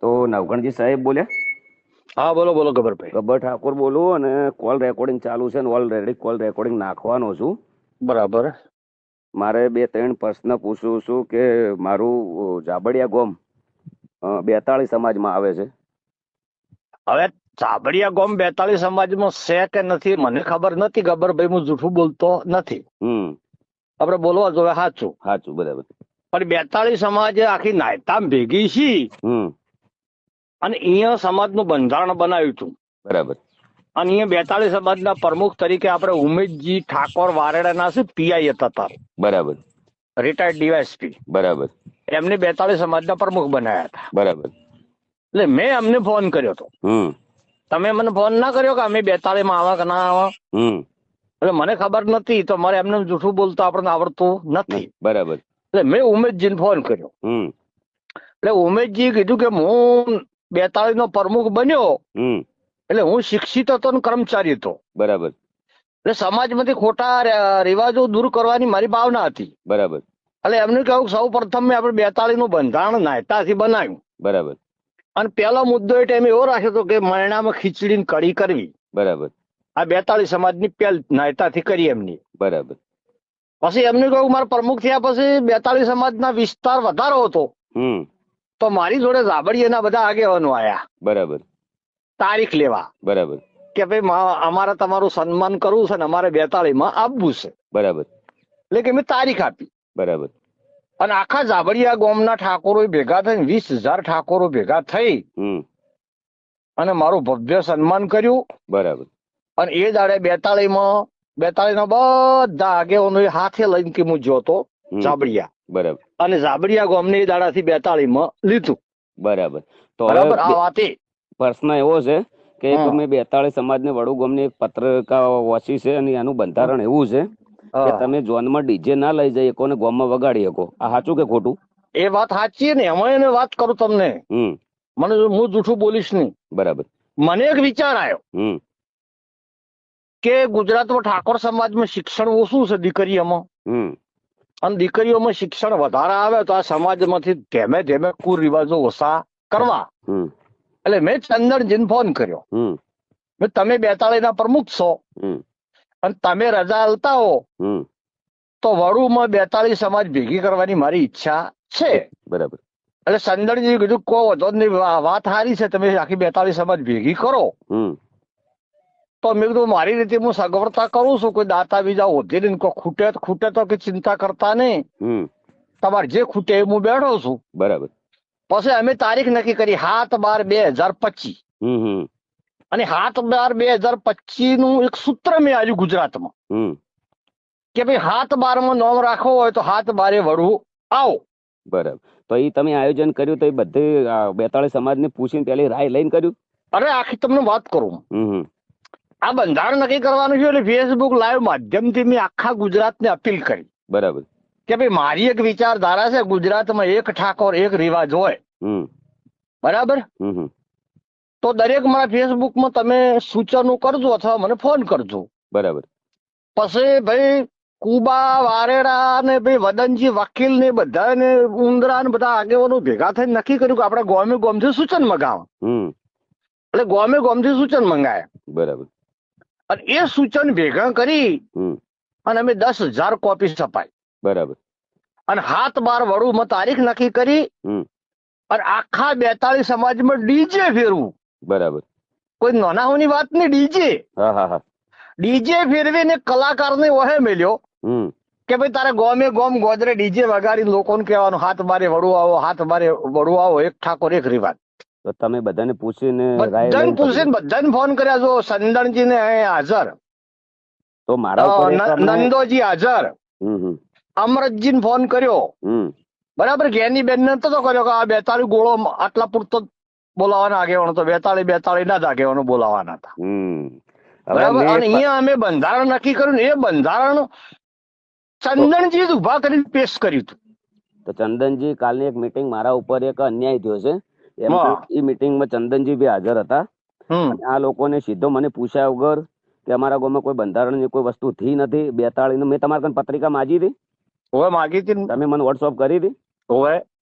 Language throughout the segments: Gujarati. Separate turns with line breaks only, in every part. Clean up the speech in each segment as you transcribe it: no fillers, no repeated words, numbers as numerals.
તો નવગણજી સાહેબ બોલ્યા?
હા બોલો બોલો ગબ્બરભાઈ.
ગબ્બર ઠાકોર બોલું અને કોલ રેકોર્ડિંગ ચાલુ છે ને ઓલરેડી કોલ રેકોર્ડિંગ નાખવાનો છું.
બરાબર.
મારે 2-3 પ્રશ્ન પૂછવું છું કે મારું જાબડિયા ગોમ 42 સમાજમાં આવે છે.
હવે ચાબડિયા ગોમ 42 સમાજમાં છે કે નથી મને ખબર નથી ગબ્બરભાઈ, હું જૂઠું બોલતો નથી. આપણે બોલવા જોઈએ સાચું.
સાચું, બરાબર.
પણ 42 સમાજ આખી નાયતામ ભેગી છી અને અહીંયા સમાજનું બંધારણ બનાવ્યું હતું.
બરાબર.
અને અહીંયા 42 સમાજના પ્રમુખ તરીકે આપણે ઉમેશજી ઠાકોર વારેડાના છે, પીઆઈ હતા,
બરાબર.
Retired DYSP.
બરાબર.
એમને 42 સમાજના પ્રમુખ બનાવ્યા હતા.
બરાબર.
એટલે મેં અમને ફોન કર્યો હતો. તમે મને ફોન ના કર્યો કે અમે 42 માં આવા કે ના આવા? એટલે મને ખબર નથી, તો મારે એમને જૂઠું બોલતો આપણને આવડતું નથી.
બરાબર.
એટલે મેં ઉમેશજીને ફોન કર્યો. એટલે ઉમેશજી કીધું કે હું 42 નો પ્રમુખ બન્યો એટલે હું શિક્ષિત હતો ને કર્મચારી હતો.
બરાબર.
એટલે સમાજમાંથી ખોટા રિવાજો દૂર કરવાની મારી ભાવના હતી.
બરાબર.
એટલે એમને કહ્યું સૌ પ્રથમ મેં આપણે 42 નું બંધારણ નાયતાથી બનાવ્યું.
બરાબર.
અને પહેલો મુદ્દો એ ટાઈમે એવો રાખ્યો હતો કે મરણામાં ખીચડી કઢી કરવી.
બરાબર.
આ 42 સમાજની પહેલ નાયતાથી કરી એમની.
બરાબર.
પછી એમને કહ્યું મારા પ્રમુખ થયા પછી 42 સમાજના વિસ્તાર વધારો હતો તો મારી જોડે જાબડિયાના બધા આગેવાનો આયા.
બરાબર.
તારીખ લેવા.
બરાબર.
કે ભાઈ અમારે તમારું સન્માન કરવું છે ને અમારે 42 માં આપવું છે.
બરાબર.
એટલે કે મેં તારીખ આપી.
બરાબર.
અને આખા જાબડિયા ગામના ઠાકોરો ભેગા થઈને 20,000 ઠાકોરો ભેગા થઈ અને મારું ભવ્ય સન્માન કર્યું.
બરાબર.
અને એ દાડે 42 માં 42 ના બધા આગેવાનો હાથે લઈને કે હું જોતો જાબડિયા.
બરાબર.
અને જાબડિયા ગામને એ દાડાથી 42 માં લીધું.
બરાબર. તો
બરાબર. આ વાત
પ્રશ્ન એવો છે કે તમે 42 સમાજને વડુ ગામની એક પત્રિકા વાંચી છે અને એનું બંધારણ એવું છે કે તમે જોનમાં ડીજે ના લઈ જઈ શકો ને ગામમાં વગાડી શકો. આ સાચું કે ખોટું?
એ વાત સાચી ને એમાં એને વાત કરું તમને. મને હું જૂઠું બોલીશ નહીં.
બરાબર.
મને એક વિચાર આવ્યો કે ગુજરાતમાં ઠાકોર સમાજમાં શિક્ષણ ઓછું છે દીકરીઓમાં, અને દીકરીઓમાં શિક્ષણ વધારે આવે તો આ સમાજમાંથી ધીમે ધીમે કુરિવાજો ઓછા કરવા. એટલે મેં ચંદનજીને ફોન કર્યો. તમે 42 ના પ્રમુખ છો અને તમે રજા આલતા હો તો વડુમાં 42 સમાજ ભેગી કરવાની મારી ઈચ્છા છે.
બરાબર.
એટલે ચંદનજી કીધું કો વધો નહીં, વાત સારી છે, તમે આખી 42 સમાજ ભેગી કરો. તો મેં કીધું મારી રીતે હું સગવડતા કરું છું, કોઈ દાતા બીજા હોતી નહીં, કોઈ ખૂટે તો કે ચિંતા કરતા નહીં, તમારે જે ખૂટે એ હું બેઠો છું.
બરાબર.
પછી અમે તારીખ નક્કી કરી 7/12/2025. અને 7/12/2025 નું એક સૂત્ર મેં આવ્યું ગુજરાતમાં કે ભાઈ 7/12 માં નોમ રાખવો હોય તો 7/12 વડવું આવો.
બરાબર. તો એ તમે આયોજન કર્યું તો એ બધે 42 સમાજને પૂછીને પેલી રાય લઈને કર્યું?
અરે આખી તમને વાત કરું. આ બંધારણ નક્કી કરવાનું છે એટલે ફેસબુક લાઈવ માધ્યમથી મેં આખા ગુજરાતને અપીલ કરી.
બરાબર.
કે ભાઈ મારી એક વિચારધારા છે, ગુજરાતમાં એક ઠાકોર એક રિવાજ હોય. બરાબર. તો દરેક મારા ફેસબુકમાં તમે સૂચનો કરજો અથવા મને ફોન કરજો.
બરાબર.
પછી ભાઈ કુબા વારેડા ને ભાઈ વદનજી વકીલ ને બધા ને ઉંદરા ને બધા આગેવાનો ભેગા થઈને નક્કી કર્યું કે આપણે ગોમે ગોમથી સૂચન મંગાવવા. એટલે ગોમે ગોમથી સૂચન મંગાયા.
બરાબર.
અને એ સૂચન ભેગા કરી અને અમે 10,000 કોપી છપાઈ.
બરાબર.
અને 7/12 વડુમાં તારીખ નક્કી કરી અને આખા 42 સમાજમાં ડીજે ફેરવું.
બરાબર.
કોઈ નાનાઓની વાત નહીં, ડીજે. ડીજે ફેરવીને કલાકારને ઓહે મેલ્યો કે ભાઈ તારે ગોમે ગોમ ગોદરે ડીજે વગાડી લોકોને કહેવાનું 7/12 વડું આવો, 7/12 વડું આવો, એક ઠાકોર એક રિવાજ.
તો તમે બધાને પૂછીને
બધાને ફોન કર્યા જો સંદણજી ને હાજર,
તો મારા
નંદોજી હાજર, અમરતજી ને ફોન કર્યો. બરાબર. જ્ઞાની બેન ને તો કર્યો કે આ 42 ગોળો આટલા પૂરતો બોલાવાના આગેવાનો તો 42 ના જ આગેવાનો બોલાવાના હતા. બરાબર. અને અહીંયા અમે બંધારણ નક્કી કર્યું ને એ બંધારણ ચંદનજી જ ઉભા કરીને પેશ કર્યું હતું.
તો ચંદનજી કાલની એક મીટિંગ મારા ઉપર એક અન્યાય થયો છે એ મીટિંગમાં ચંદનજી બી હાજર હતા. આ લોકોને સીધો મને પૂછ્યા વગર કે અમારા ગામમાં કોઈ બંધારણની કોઈ વસ્તુ થઈ નથી. 42 મેં તમારા કાન પત્રિકા માગી હતી.
માગી હતી.
તમે મને વોટ્સઅપ કરી હતી.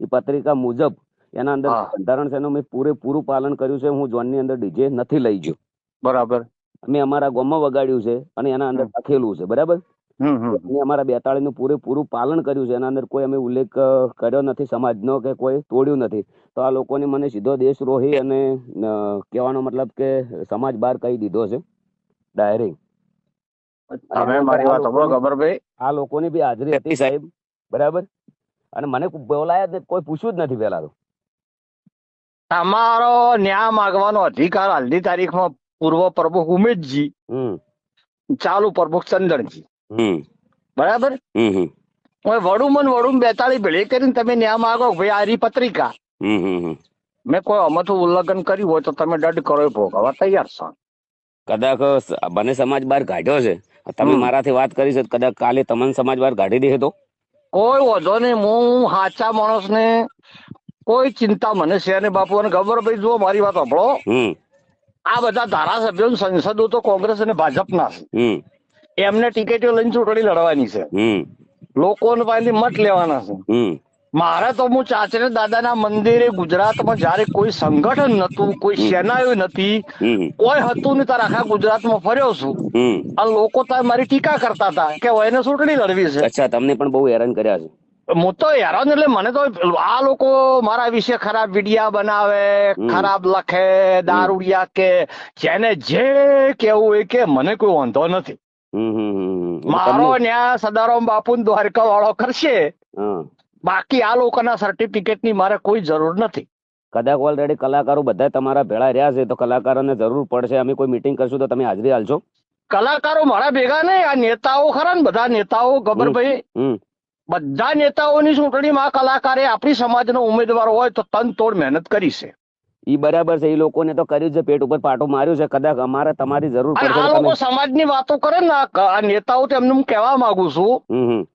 એ પત્રિકા મુજબ એના અંદર બંધારણ છે એનું મેં પૂરેપૂરું પાલન કર્યું છે. હું ઝોનની અંદર ડીજે નથી લઈ ગયો.
બરાબર.
અમે અમારા ગામમાં વગાડ્યું છે અને એના અંદર લખેલું છે. બરાબર. અમે અમારા 42 નું પૂરેપૂરું પાલન કર્યું છે. એના અંદર કોઈ અમે ઉલ્લેખ કર્યો નથી સમાજનો કે કોઈ તોડ્યું નથી. તો આ લોકોને મને સીધો દેશદ્રોહી અને કહેવાનો મતલબ કે સમાજ બહાર કહી દીધો છે ડાયરેક્ટ. આ લોકોની બી હાજરી હતી સાહેબ. બરાબર. અને મને બોલાયા જ કોઈ પૂછ્યું જ નથી પેલા તો.
તમારો ન્યાય માંગવાનો અધિકાર હાલની તારીખમાં પૂર્વ પ્રમુખ ઉમેશજી, ચાલુ પ્રમુખ ચંદનજી, બરાબર. વડુમન 42 ભેળી કરીને તમે ન્યાય માંગો ભાઈ આ રી પત્રિકા મેં કોઈ અમથું ઉલ્લંઘન કર્યું હોય તો તમે દંડ કરો ભોગવવા તૈયાર છો.
કદાચ મને સમાજ બહાર કાઢ્યો છે. તમે મારાથી વાત કરી છે. કદાચ કાલે તમને સમાજ બહાર કાઢી દે તો
કોઈ વાંધો નહીં. હું સાચા માણસ ને કોઈ ચિંતા મને છે ને બાપુ. અને ખબર ભાઈ જુઓ મારી વાત સાંભળો. આ બધા ધારાસભ્યો સંસદો તો કોંગ્રેસ અને ભાજપના છે. એમને ટિકિટો લઈને ચૂંટણી લડવાની છે. લોકોને પાસેથી મત લેવાના છે. મારે તો હું ચાચરે દાદાના મંદિરે ગુજરાતમાં જયારે કોઈ સંગઠન નતું, કોઈ સેનાઓ નથી, કોઈ હતું નહીં, તારે આખા ગુજરાતમાં ફર્યો છું. અને લોકો તારે મારી ટીકા કરતા હતા કે એને ચૂંટણી લડવી છે.
અચ્છા, તમને પણ બહુ હેરાન કર્યા છે.
હું તો હેરાન એટલે મને તો આ લોકો મારા વિશે ખરાબ વિડિયા બનાવે, ખરાબ લખે, દારૂડિયા કે જેને જે કેવું એ કે મને કોઈ વાંધો નથી. મારો ન્યાય સદારામ બાપુ દ્વારકા વાળો કરશે. બાકી આ લોકોના સર્ટિફિકેટ ની મારે કોઈ જરૂર નથી.
કદાચ ઓલરેડી કલાકારો બધા તમારા ભેળા રહ્યા છે તો કલાકારોને જરૂર પડશે. અમે કોઈ મીટિંગ કરશું તો તમે હાજરી હાલશો?
કલાકારો મારા ભેગા નહીં, આ નેતાઓ ખરા ને બધા નેતાઓ ગબ્બરભાઈ, બધા નેતાઓની ચૂંટણીમાં કલાકારે આપણી સમાજનો ઉમેદવાર હોય તો તન તોડ મહેનત કરી છે.
ઈ બરાબર છે. એ લોકોને તો કર્યું છે, પેટ ઉપર પાટું માર્યું છે. કદાચ અમારે તમારી જરૂર પડશે.
આ લોકો સમાજની વાતો કરે ને આ નેતાઓ, તેમને હું કહેવા માંગુ છું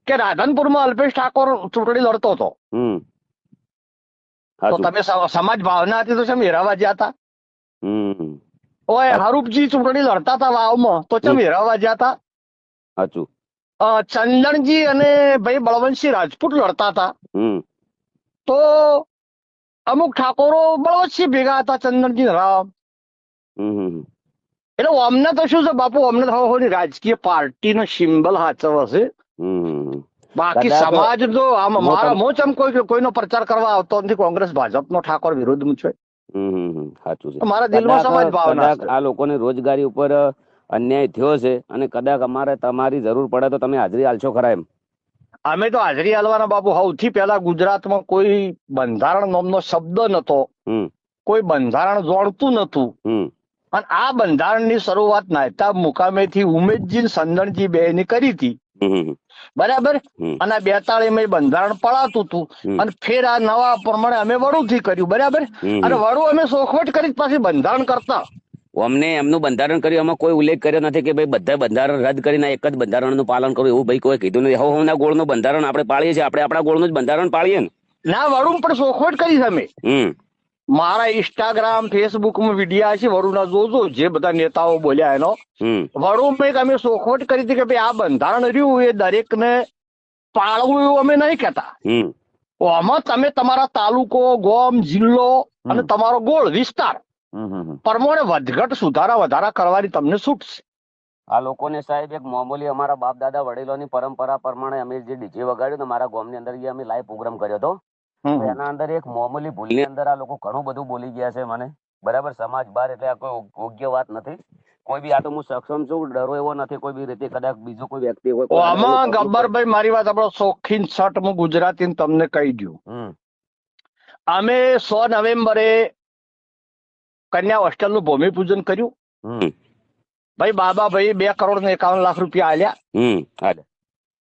કે રાધનપુરમાં અલ્પેશ ઠાકોર ચૂંટણી લડતો હતો તો તમે સમાજ ભાવના હતી તો કેમ હેરાવા ગયા હતા? ઓય હરૂપજી ચૂંટણી લડતા હતા વાવમાં તો કેમ હેરાવા ગયા હતા?
સાચું.
ચંદનજી અને ભાઈ બળવંતસિંહ રાજપૂત લડતા હતા તો અમુક ઠાકોરો બળવંતસિંહ ભેગા હતા, ચંદનજી રામ. એટલે અમને તો શું છે બાપુ, અમને તો રાજકીય પાર્ટીનો સિમ્બલ સાચવો છે. બાકી સમાજ તો મારા મોચમ કોઈનો પ્રચાર કરવા આવતો નથી. કોંગ્રેસ ભાજપનો ઠાકોર વિરોધ છે.
સાચું છે.
મારા દિલમાં સમાજ ભાવના છે.
આ લોકોને રોજગારી ઉપર અન્યાય થયો છે અને કદાચ અમારે તમારી જરૂર પડે તો તમે હાજરી હાલશો ખરા? એમ
અમે તો હાજરી હાલવાના બાપુ. સૌથી પહેલા ગુજરાતમાં કોઈ બંધારણ નામનો શબ્દ નતો, કોઈ બંધારણ જોડતું નતું. અને આ બંધારણની શરૂઆત નાયતા મુકામેથી ઉમેશજી સંદણજી બે ની કરી હતી. બરાબર. અને 42 બંધારણ પડાતું હતું અને ફેર આ નવા પ્રમાણે અમે વડુથી કર્યું. બરાબર. અને વડુ અમે સોખવટ કરી પાછી બંધારણ કરતા.
અમને એમનું બંધારણ કર્યું, એમાં કોઈ ઉલ્લેખ કર્યો નથી કે ભાઈ બધા બંધારણ રદ કરીને એક જ બંધારણનું પાલન કરવું. એવું ભાઈ કોઈ કીધું નથી. હવના ગોળનું બંધારણ આપણે પાળીએ છીએ. આપણે આપણા ગોળનું જ બંધારણ પાળીએ ને. ના,
વડુ પણ સોખવટ કરી અમે. મારા ઇન્સ્ટાગ્રામ ફેસબુકમાં વિડીયા છે વડુના, જોજો જે બધા નેતાઓ બોલ્યા એનો. વડુમાં અમે સોખવટ કરી હતી કે ભાઈ આ બંધારણ રહ્યું એ દરેક ને પાળવું એવું અમે નહીં કહેતા. આમાં તમે તમારા તાલુકો, ગામ, જિલ્લો અને તમારો ગોળ વિસ્તાર પ્રમાણે વધઘટ સુધારા વધારા કરવાની તમને છૂટ છે.
આ લોકોને સાહેબ એક મામૂલી અમારા બાપ દાદા વડીલોની પરંપરા પ્રમાણે અમે જે ડીજે વગાડ્યું ને મારા ગામની અંદર અમે લાઈવ પ્રોગ્રામ કર્યો હતો. એના અંદર એક મામૂલી ભૂલની અંદર આ લોકો ઘણું બધું બોલી ગયા છે મને. બરાબર. સમાજ બહાર એટલે આ કોઈ યોગ્ય વાત નથી. કોઈ બી આ તો હું સક્ષમ છું, ડરો એવો નથી કોઈ બી રીતે. કદાચ બીજો કોઈ વ્યક્તિ હોય
આમાં ગબ્બરભાઈ મારી વાત આપણો શોખીન છઠ હું ગુજરાતી તમને કહી દઉં. અમે 100 નવેમ્બરે કન્યા હોસ્ટેલ નું ભૂમિપૂજન કર્યું. ભાઈ બાબા ભાઈ 2,51,00,000 રૂપિયા આલ્યા.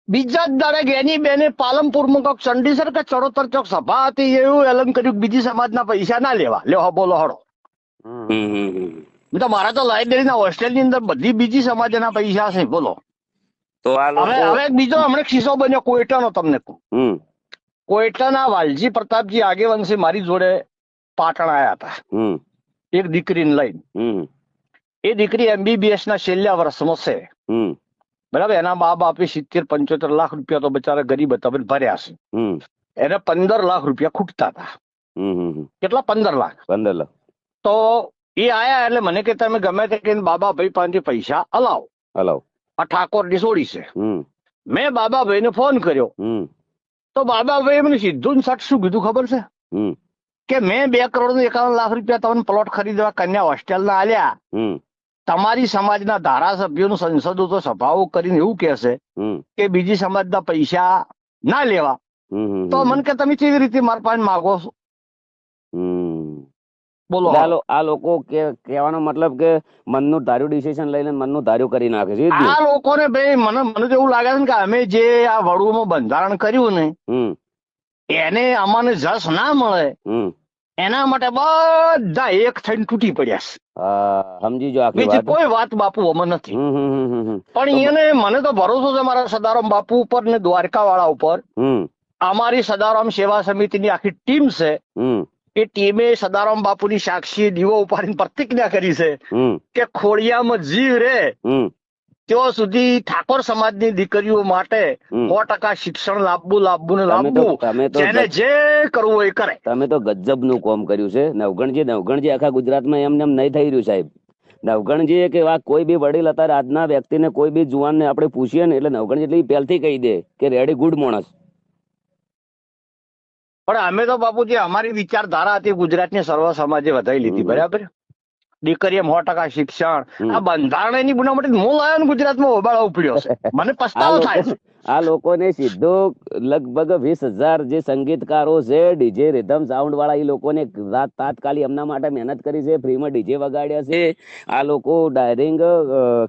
બીજા જ દાડે ગેની બેને પાલનપુરમાં કોક ચંડીસર કે ચડોતર ચોક સભા હતી, એવું એલન કર્યું બીજી સમાજના પૈસા ના લેવા. લ્યો બોલો હડો. તો મારા તો લાઇબ્રેરીના હોસ્ટેલની અંદર બધી બીજી સમાજના પૈસા છે. બોલો. તો હવે બીજો હમણાં કિસ્સો બન્યો કોઈટાનો. તમને કહું, કોઈટાના વાલજી પ્રતાપજી આગેવાનસી મારી જોડે પાટણ આવ્યા હતા એક દીકરીને લઈને. એ દીકરી MBBS ના છેલ્લા વર્ષમાં છે. બરાબર. એના મા બાપે 70-75 લાખ રૂપિયા તો બચારા ગરીબ હતા ભર્યા છે. એને 15 લાખ રૂપિયા ખૂટતા હતા. કેટલા 15 લાખ.
15 લાખ.
તો એ આયા એટલે મને કે તમે ગમે તે કહીને બાબાભાઈ પાસેથી પૈસા હલાવો. આ ઠાકોરની સોડી છે. મેં બાબાભાઈ ને ફોન કર્યો તો બાબાભાઈ મને સીધું સટ શું કીધું ખબર છે કે મેં 2,51 લાખ રૂપિયા તમને પ્લોટ ખરીદવા કન્યા હોસ્ટેલ ના આલ્યા. તમારી સમાજના ધારાસભ્યોનું સંસદો તો સભાઓ કરીને એવું કહેશે કે બીજી સમાજના પૈસા ના લેવા. તો મને કે તમે કેવી રીતે મારા પાસે માગો છો? બોલો.
આ લોકો કહેવાનો મતલબ કે મનનું ધાર્યું ડિસિઝન લઈને મનનું ધાર્યું કરી નાખે છે.
આ લોકોને ભાઈ મને તો એવું લાગે છે કે અમે જે આ વડુમાં બંધારણ કર્યું ને એને અમને જસ ના મળે એના માટે બધા એક થઈને તૂટી પડ્યા છે.
સમજી જો
બીજી કોઈ વાત બાપુ અમે નથી. પણ એને મને તો ભરોસો છે મારા સદારામ બાપુ ઉપર ને દ્વારકા વાળા ઉપર. અમારી સદારામ સેવા સમિતિની આખી ટીમ છે. એ ટીમે સદારામ બાપુની સાક્ષી દીવો ઉપાડીને પ્રતિજ્ઞા કરી છે કે ખોડિયામાં જીવ રે ત્યાં સુધી ઠાકોર સમાજની દીકરીઓ માટે 100% શિક્ષણ લાવવું. જેને જે કરવું એ કરે.
તમે તો ગજબનું કામ કર્યું છે નવગણજી આખા ગુજરાતમાં એમને એમ નહીં થઈ રહ્યું સાહેબ. નવગણજી કે કોઈ બી વડીલ અત્યારે આજના વ્યક્તિને કોઈ બી જુવાનને આપણે પૂછીએ ને એટલે નવગણજી એટલે પહેલથી કહી દે કે રેડી ગુડ માણસ.
પણ અમે તો બાપુજી અમારી વિચારધારા હતી ગુજરાતની સર્વ સમાજે વધારી લીધી. બરાબર. દીકરીએ 100% શિક્ષણ આ બંધારણની બનાવટ હું લાવ્યો ને ગુજરાતમાં હોબાળો ઉપડ્યો છે. મને પસ્તાવો થાય છે.
આ લોકોને સીધો લગભગ 20,000 જે સંગીતકારો છે ડીજે રિધમ સાઉન્ડ વાળા એ લોકોને તાત્કાલિક એમના માટે મહેનત કરી છે. ફ્રીમાં ડીજે વગાડ્યા છે. આ લોકો ડાયરિંગ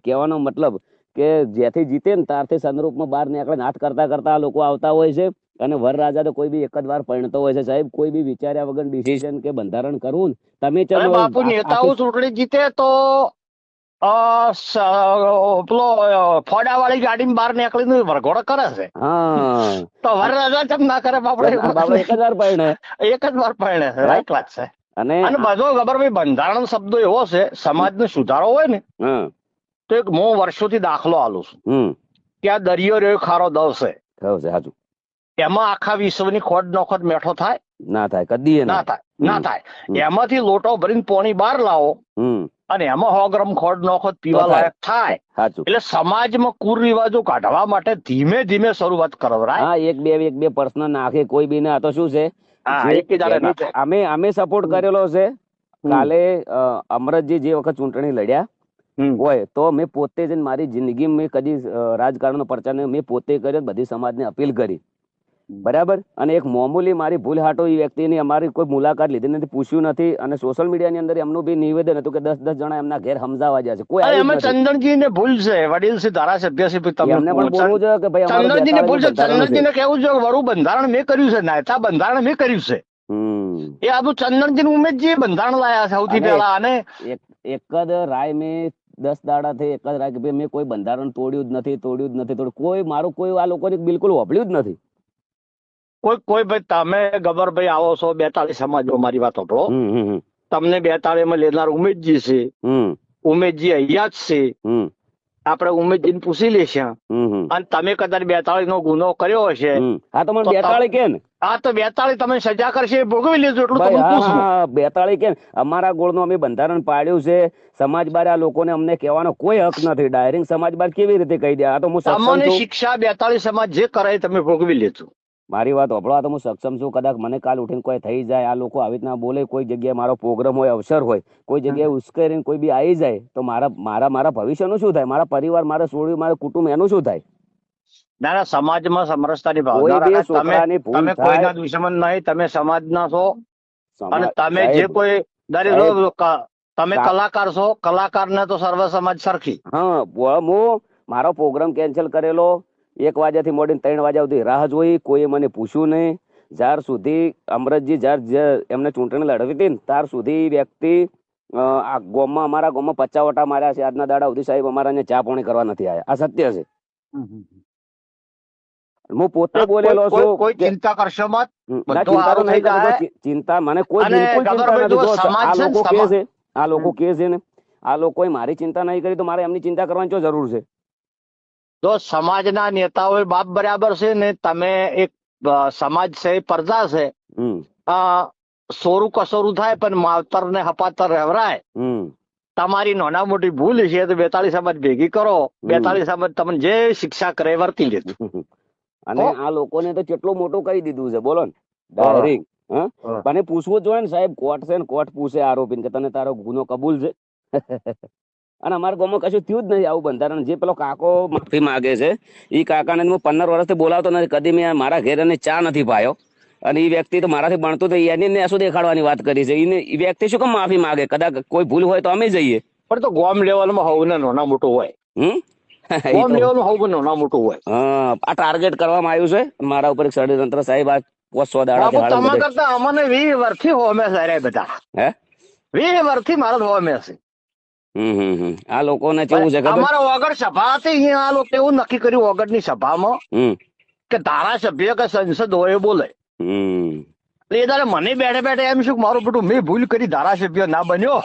કહેવાનો મતલબ કે જ્યાંથી જીતે ને ત્યારથી સંદરૂપમાં બહાર નીકળે નાટ કરતા કરતા આ લોકો આવતા હોય છે. અને વરરાજા તો કોઈ બી એક જ વાર પરણતો હોય છે સાહેબ. કોઈ બી વિચાર્યા વગર ડિસિઝન કે બંધારણ કરવું તમે ચાલો
બાપુ નેતાઓ ચૂંટણી જીતે તો પેલો ફોડા વાળી ગાડી બહાર નીકળીને વરઘોડો કરે છે. તો વરરાજા કેમ ના કરે બાપડે?
એક જ વાર પરણે.
એક જ વાર પરણે. રાઈટ વાત છે. અને બધો ખબર ભાઈ બંધારણ શબ્દો એવો છે સમાજનો સુધારો હોય ને તો એક હું વર્ષોથી દાખલો આલું છું કે આ દરિયો રહ્યો ખારો દવ છે.
સાચું.
એમાં આખા વિશ્વની ખોટ નોખોટ મેઠો થાય?
ના થાય. કદી
ના થાય. એમાંથી લોટો ભરીને પોણી બહાર લાવો અને એમાં 100 ગ્રામ ખોટ નોખોટ પીવા લાયક થાય. એટલે સમાજમાં કુરિવાજો કાઢવા માટે ધીમે ધીમે શરૂઆત કરવરાય.
એક બે પર્સનલ નાખે કોઈ બી ને. આ તો શું છે અમે સપોર્ટ કરેલો છે. કાલે અમરતજી જે વખત ચૂંટણી લડ્યા હોય તો મેં પોતે જ મારી જિંદગી મેં કદી રાજકારણનો પ્રચાર મેં પોતે કર્યો. બધી સમાજને અપીલ કરી. બરાબર. અને એક મામૂલી મારી ભૂલ હાટો એ વ્યક્તિની અમારી કોઈ મુલાકાત લીધી નથી, પૂછ્યું નથી. અને સોશિયલ મીડિયાની અંદર એમનું બી નિવેદન હતું કે 10 જણા એમના ઘેર સમજાવવા જાય છે. કોઈ
ચંદનજી ને ભૂલ છે, વડીલ છે, ધારાસભ્ય છે,
એમને પણ બોલવું જોઈએ કે ભાઈ
ચંદનજી ને ભૂલ છે. ચંદનજી ને કેવું છે વડું બંધારણ મેં કર્યું છે, નાયતા બંધારણ મેં કર્યું છે. એ આ ચંદનજી ઉમેદજી બંધારણ લાયા સૌથી પહેલા. અને
એક જ રાય મેં 10 દાડાથી એક જ રાય કે મેં કોઈ બંધારણ તોડ્યું જ નથી. કોઈ મારું કોઈ આ લોકોને બિલકુલ હોભળ્યું જ નથી.
કોઈ ભાઈ તમે ગબરભાઈ આવો છો 42 સમાજમાં, મારી વાત સાંભળો. તમને 42 માં લેનાર ઉમેદજી છે. ઉમેદજી અહીંયા જ છે. આપણે ઉમેદજી ને પૂછી લેશે. અને તમે કદાચ 42 નો ગુનો કર્યો હશે
તો મને 42 કે ને
તો 42 તમે સજા કરશે ભોગવી લેજો. એટલું તમે પૂછો.
42 કે અમારા ગોળનું અમે બંધારણ પાડ્યું છે. સમાજ બાર આ લોકોને અમને કહેવાનો કોઈ હક નથી. ડાયરેક્ટ સમાજ બાર કેવી રીતે કહી દે? આ તો હું
તમને શિક્ષા 42 સમાજ જે કરાય તમે ભોગવી લેજો.
મારી વાત સાંભળો. આ તો હું સક્ષમ છું. કદાચ મને કાલ ઉઠીને કોઈ થઈ જાય, આ લોકો આવી રીતના બોલે, કોઈ જગ્યાએ મારો પ્રોગ્રામ હોય, અવસર હોય, કોઈ જગ્યાએ ઉશ્કેરીને કોઈ બી આવી જાય તો મારા ભવિષ્યનું શું થાય? મારા પરિવાર, મારા છોડ્યું, મારું કુટુંબ એનું શું થાય?
ના, સમાજમાં સમરસતાની ભાવના. તમે કોઈના દુશ્મન નહીં, તમે સમાજના છો. અને તમે જે કોઈ તમે કલાકાર છો, કલાકારને તો સર્વ સમાજ સરખી.
હું મારો પ્રોગ્રામ કેન્સલ કરેલો. 1 વાગ્યાથી મોડીને 3 વાગ્યા સુધી રાહ જોઈ. કોઈએ મને પૂછ્યું નહીં. જ્યાર સુધી અમરતજી એમને ચૂંટણી લડવી હતી ને ત્યાર સુધી વ્યક્તિ આ ગામમાં, અમારા ગામમાં 50 વટા માર્યા છે. આજના દાડા સુધી સાહેબ અમારા અહીંયા ચા પાણી કરવા નથી આવ્યા. આ સત્ય છે. હું પોતે બોલેલો છું.
કોઈ ચિંતા કરશો મત.
ચિંતા મને કોઈ બિલકુલ ચિંતા નથી. આ લોકો કે છે ને, આ લોકોએ મારી ચિંતા નહીં કરી તો મારે એમની ચિંતા કરવાની શું જરૂર છે?
જો સમાજના નેતાઓ બાપ બરાબર છે ને, તમે એક સમાજ છે, પડદા છે. સોરું કસોરું થાય પણ માવતર ને હપાતર રહેવરાય. તમારી નાના મોટી ભૂલ છે તો 42 સમાજ ભેગી કરો, 42 સમાજ તમને જે શિક્ષા કરે વર્તી લેજો.
અને આ લોકોને તો કેટલું મોટું કહી દીધું છે બોલો ને ડાયરેક્ટ. મને પૂછવું જોઈએ ને સાહેબ, કોર્ટ છે ને કોર્ટ પૂછે આરોપીને કે તને તારો ગુનો કબૂલ છે. અને અમારા ગામમાં કશું થયું જ નહીં આવું બંધારણ. જે પેલો કાકો માફી માંગે છે એ કાકાને હું 15 વર્ષથી બોલાવતો નથી, કદી મેં મારા ઘેર અને ચા નથી પાયો. અને એ વ્યક્તિ તો મારાથી ભણતો તો એને શું દેખાડવાની વાત કરી છે. એ વ્યક્તિ શું કેમ માફી માંગે? કદાચ કોઈ ભૂલ હોય તો અમે જઈએ.
પણ તો ગોમ લેવલમાં હોવું ને નાના મોટું હોય. ગોમ લેવલમાં હોવું નાના મોટું હોય.
આ ટાર્ગેટ કરવામાં આવ્યું છે મારા ઉપર ષડયંત્ર સાહેબ. આ 500 દાડા
તમારા કરતા અમને 20 વર્ષથી હોમે છે બધા. હે 20 વર્ષથી મારા હોમે છે.
આ લોકોને કેવું છે ખબર?
અમારા વગર સભા હતી અહીંયા, આ લોકો એવું નક્કી કર્યું વગરની સભામાં કે ધારાસભ્ય કે સંસદ હોય બોલે. એ તારે મને બેઠે બેઠે એમ શું મારું બેટું મેં ભૂલ કરી ધારાસભ્ય ના બન્યો.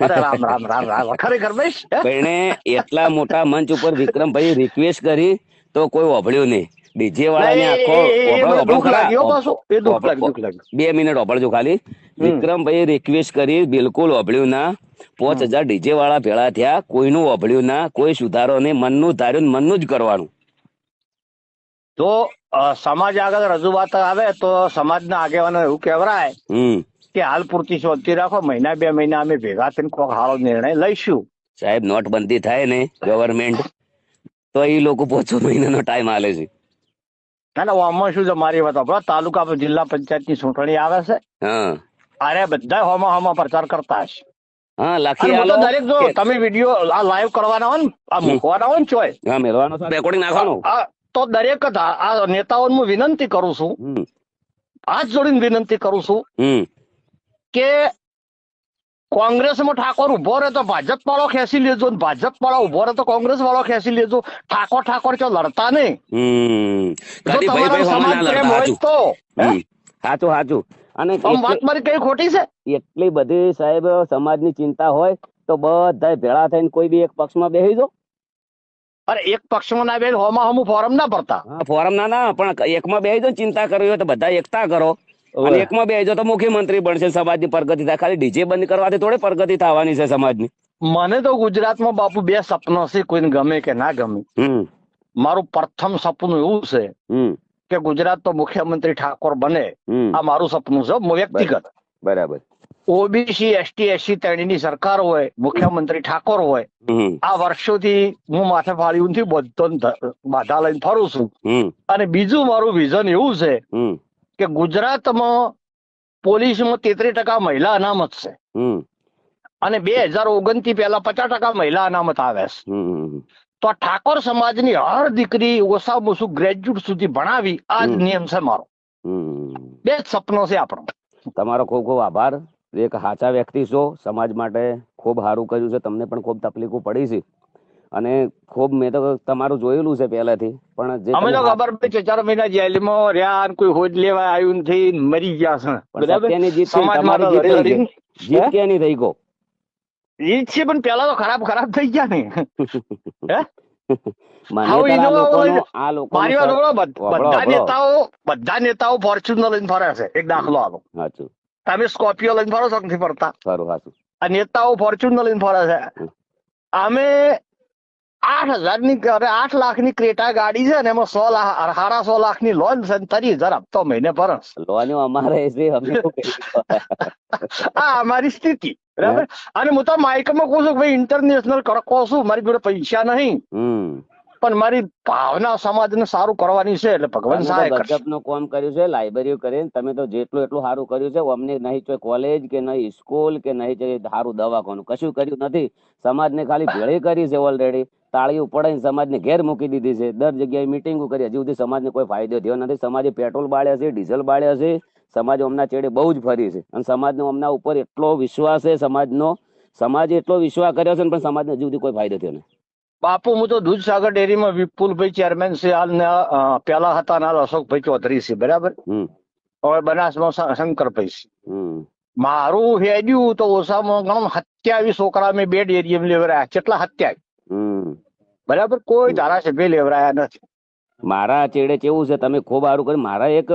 અરે રામ રામ રામ રામ. ખરેખર ભાઈ
એટલા મોટા મંચ ઉપર વિક્રમભાઈ રિક્વેસ્ટ કરી તો કોઈ ઓભળ્યું નહીં. ડીજે વાળાને આખો 2 મિનિટ ઓભળજો ખાલી. વિક્રમભાઈ રિક્વેસ્ટ કરી, બિલકુલ ઓભળ્યું ના. 5000 ડીજે વાળા ભેળા થયા, કોઈનું ઓભળ્યું ના, કોઈ સુધારો નહીં. મનનું ધાર્યું મનનું જ કરવાનું.
તો સમાજ આગળ રજૂઆત આવે તો સમાજના આગેવાનો એવું કહેવાય કે હાલ પૂરતી શાંતિ રાખો, મહિના 2 મહિના અમે ભેગા થઈને કોઈક સારો નિર્ણય લઈશું.
સાહેબ નોટબંધી થાય ને ગવર્મેન્ટ તો એ લોકો 5 મહિનાનો ટાઈમ આલે છે.
ના ના આમાં શું છે મારી વાત આપણો તાલુકા જિલ્લા પંચાયતની ચૂંટણી આવે છે. અરે બધા હોમાં પ્રચાર કરતા હશે. દરેક જો તમે વિડીયો આ લાઈવ કરવાના હોય ને, આ મૂકવાના હોય ને ચોય
મેળવાનો રેકોર્ડિંગ નાખવાનું,
તો દરેક આ નેતાઓને હું વિનંતી કરું છું, હાથ જોડીને વિનંતી કરું છું કે કોંગ્રેસમાં ઠાકોર ઉભો રહે તો ભાજપ વાળો ખેંચી લેજો, ભાજપ વાળો ઉભો રહે તો કોંગ્રેસ વાળો ખેંચી લેજો. ઠાકોર ચો લડતા નહીં. સમાજ પ્રેમ હોય તો
સાચું સાચું. અને
વાત મારી કઈ ખોટી છે?
એટલી બધી સાહેબ સમાજની ચિંતા હોય તો બધા ભેળા થઈને કોઈ બી એક પક્ષમાં બેસી દો.
અરે એક પક્ષમાં ના બે હોમાં ફોરમ ના ભરતા.
ફોરમ ના પણ એકમાં બેસી દો. ચિંતા કરવી હોય તો બધા એકતા કરો. અને એકમાં બેસી તો મુખ્યમંત્રી બનશે, સમાજની પ્રગતિ થાય. ખાલી ડીજે બંધ કરવાથી થોડી પ્રગતિ થવાની છે સમાજની.
મને તો ગુજરાતમાં બાપુ 2 સપના છે, કોઈને ગમે કે ના ગમે. મારું પ્રથમ સપનું એવું છે કે ગુજરાત તો મુખ્યમંત્રી ઠાકોર બને. આ મારું સપનું છે વ્યક્તિગત.
બરાબર.
ઓબીસી એસટી એસસી ત્રણેયની સરકાર હોય, મુખ્યમંત્રી ઠાકોર હોય. આ વર્ષોથી હું માથે ફાળ્યું નથી, બધો બાધા લઈને ફરું છું. અને બીજું મારું વિઝન એવું છે કે ગુજરાતમાં પોલીસમાં 33% મહિલા અનામત છે અને 2029 પહેલા 50% મહિલા અનામત આવે છે. તો ઠાકોર સમાજની હર દીકરી ઓછામાં ઓછું ગ્રેજ્યુએટ સુધી ભણાવી આ જ નિયમ છે મારો. 2 જ સપનો છે આપણો.
તમારો ખૂબ ખૂબ આભાર. એક સાચા વ્યક્તિ છો, સમાજ માટે ખૂબ સારું કર્યું છે. તમને પણ ખૂબ તકલીફો પડી છે અને ખૂબ મેં તો તમારું જોયેલું છે પહેલાથી. પણ જે
અમે તો ખબર પડી 4 મહિના જેલમાં રહ્યા, કોઈ હોજ લેવા આવ્યું નથી, મરી ગયા છે.
જીત કેની થઈ ગયો?
જીત છે પણ પેલા તો ખરાબ થઈ ગયા ને. બધા નેતાઓ ફોર્ચ્યુનર લઈને ફરે છે. એક દાખલો આપો, તમે સ્કોર્પિયો લઈને ફરો છો નથી ફરતા? આ નેતાઓ ફોર્ચ્યુનર લઈને ફરે છે. અમે 8 લાખની ક્રેટા ગાડી છે ને એમાં 1.5 લાખની લોન છે, 30,000 હપ્તો મહિને ભરસ.
લોન અમારે
આ અમારી સ્થિતિ. બરાબર. અને હું તો માઇકમાં કહું છું ભાઈ ઇન્ટરનેશનલ કહું છું, મારી જોડે પૈસા નહીં પણ મારી ભાવના સમાજને સારું કરવાની છે. એટલે ભગવાન સહાય કરશે.
ગજબનું કામ કર્યું છે, લાઇબ્રેરી કરીને તમે તો જેટલું એટલું સારું કર્યું છે. અમને નહીં કોલેજ કે નહીં સ્કૂલ કે નહીં સારું દવાખાનું કશું કર્યું નથી. સમાજને ખાલી ભેળી કરી છે ઓલરેડી. તાળીઓ પડાઈને સમાજને ઘેર મૂકી દીધી છે. દર જગ્યાએ મિટિંગો કરી, હજી સુધી સમાજને કોઈ ફાયદો થયો નથી. સમાજે પેટ્રોલ બાળ્યા છે, ડીઝલ બાળ્યા છે. સમાજ અમના ચેડે બહુ જ ફરી છે અને સમાજનો અમના ઉપર એટલો વિશ્વાસ છે. સમાજે એટલો વિશ્વાસ કર્યો છે પણ સમાજને હજી સુધી કોઈ ફાયદો થયો નથી.
બાપુ હું તો દૂધસાગર ડેરીમાં વિપુલભાઈ ચેરમેન છે, હાલ પેલા હતા હાલ અશોકભાઈ ચૌધરી છે. બરાબર. હવે બનાસમાં શંકરભાઈ છે. મારું હેડ્યું તો ઓછામાં ગણો 27 છોકરા મેં 2 ડેરીએમ લેવરાયા. કેટલા 27? બરાબર. કોઈ ધારાસભ્ય લેવરાયા નથી.
મારા ચેડે કેવું છે, તમે ખૂબ સારું કર્યું. મારા એક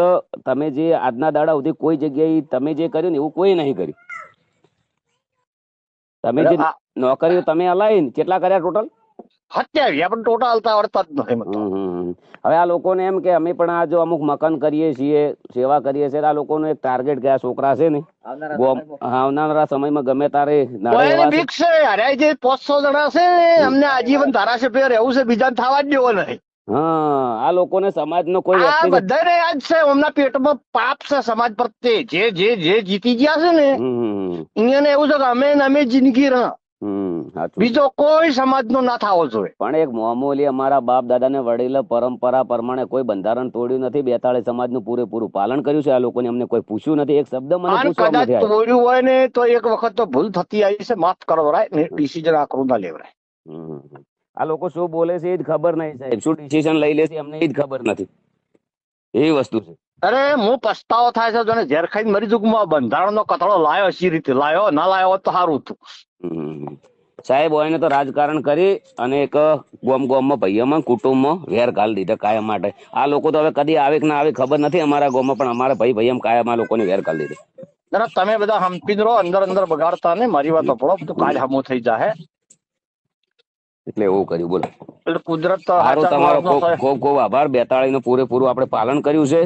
તમે જે આજના દાડા સુધી કોઈ જગ્યાએ તમે જે કર્યું ને એવું કોઈ નહીં કર્યું. તમે જે નોકરીઓ તમે હલાવી કેટલા કર્યા ટોટલ?
27 આપણે ટોટલ હાલતા આવડતા જ નથી.
હવે આ લોકોને એમ કે અમે પણ આ જો અમુક મકાન કરીએ છીએ, સેવા કરીએ છીએ, આ લોકોનો એક ટાર્ગેટ કે આ છોકરા છે ને આવનારા સમયમાં ગમે તારે
બીક છે. અરે જે 500 જણા છે અમને આજીવન ધારાસભ્ય રહેવું છે, બીજાને થવા જ દેવો નહીં.
હા, આ લોકોને સમાજનો કોઈ
વ્યક્તિ બધાને યાદ છે એમના પેટમાં પાપ છે સમાજ પ્રત્યે. જે જીતી ગયા છે ને એને એવું છે કે અમે જિંદગી રહ બીજો કોઈ સમાજનો ના થવો જોઈએ.
પણ એક મામૂલી અમારા બાપ દાદાને વડીલ પરંપરા પ્રમાણે કોઈ બંધારણ તોડ્યું નથી. 42 સમાજનું પૂરેપૂરું પાલન કર્યું છે. આ લોકોને અમને કોઈ પૂછ્યું નથી, એક શબ્દ મને પૂછવામાં નથી આવ્યો.
તોડ્યું હોય ને તો એક વખત તો ભૂલ થતી આવી છે, માફ કરવરાય ને ડિસિઝન આકરું ના લેવરાય.
આ લોકો શું બોલે છે એ જ ખબર નહીં સાહેબ, શું ડિસિઝન લઈ લે છે અમને એ જ ખબર નથી. એવી વસ્તુ છે.
અરે હું પસ્તાવો થાય છે જોને, ઝેર ખાઈને મરી જુગમાં બંધારણનો કથળો લાયો સી રીતે લાયો, ના લાયો હોત તો સારું હતું.
સાહેબ હોય ને તો રાજકારણ કરી અને એક ગામમાં ભાઈઓમાં કુટુંબમાં વેર ઘાલી દીધા કાયમ માટે. આ લોકો તો હવે કદી આવે કે ના આવે ખબર નથી અમારા ગામમાં, પણ અમારા ભાઈ કાયમ આ લોકોને વેર ઘાલી દીધા.
તમે બધા હંપી રહો, અંદર બગાડતા ને મારી વાત પડો તો કાલ હમો થઈ જાય.
એટલે એવું કર્યું બોલો.
કુદરત
તમારો ખૂબ ખૂબ આભાર. 42 નું પૂરેપૂરું આપણે પાલન કર્યું છે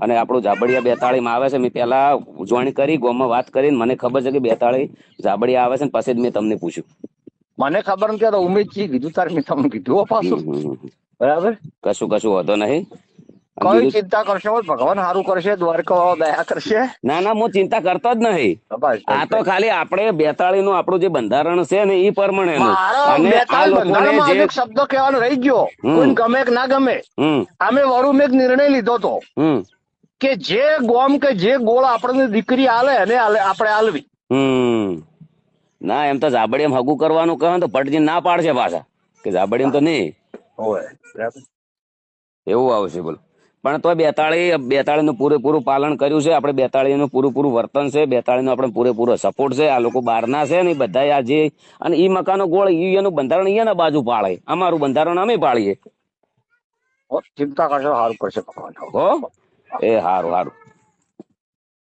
અને આપણું ઝાબડિયા 42 માં આવે છે. મેં પેલા જોઈન કરી ગામમાં વાત કરીને મને ખબર છે કે 42 ઝાબડિયા આવે છે, પછી જ મેં તમને પૂછ્યું.
મને ખબર નથી તો ઉમેદજી કીધું તાર મેં તમને કીધું પાછું. બરાબર,
કશું હોતો નહીં.
કોઈ ચિંતા કરશો ભગવાન સારું કરશે, દ્વારકા દયા કરશે.
ના હું ચિંતા કરતો જ નહીં. આ તો ખાલી આપણે 42 નું આપણું જે બંધારણ છે ને એ પ્રમાણે
શબ્દ કહેવાનો રહી ગયો. કોઈ ગમે કે ના ગમે, અમે વડું મેં નિર્ણય લીધો હતો કે જે ગોમ કે જે ગોળ આપણને દીકરી આલે એને આપણે આલવી.
ના એમ તો ઝાબડિયામાં હગું કરવાનું કહે તો પટજી ના પાડશે પાછા કે ઝાબડિયામાં તો નહીં એવું આવશે બોલો. પણ તો 42 નું પૂરેપૂરું પાલન કર્યું છે આપણે. 42 નું પૂરેપૂરું વર્તન છે. 42 નો આપણે પૂરેપૂરો સપોર્ટ છે. આ લોકો બહારના છે ને બધા આ જે અને ઈ મકાનો ગોળ એનું બંધારણ અહીંયા બાજુ પાળે, અમારું બંધારણ અમે પાળીએ.
ચિંતા કરશો સારું કરશે ભગવાન.
હો એ સારું.